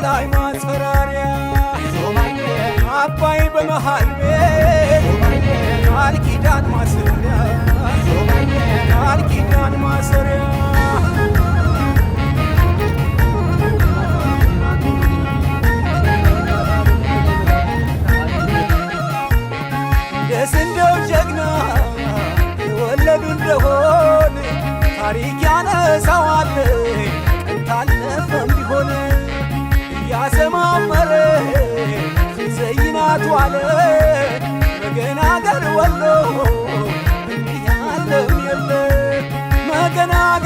ላይ ማስፈራሪያ አባይ በመሃል ቤት ቃል ኪዳን ማሰሪያ ቃል ኪዳን ማሰሪያ ደስ እንደው ጀግና የወለዱ እንደሆን ታሪክ ያነሳዋል ቀንታለፈም ቢሆን እያሰማመረ ሲዘይናት ዋለ መገናገር ወሎ እንዲህ ያለም የለ መገናገር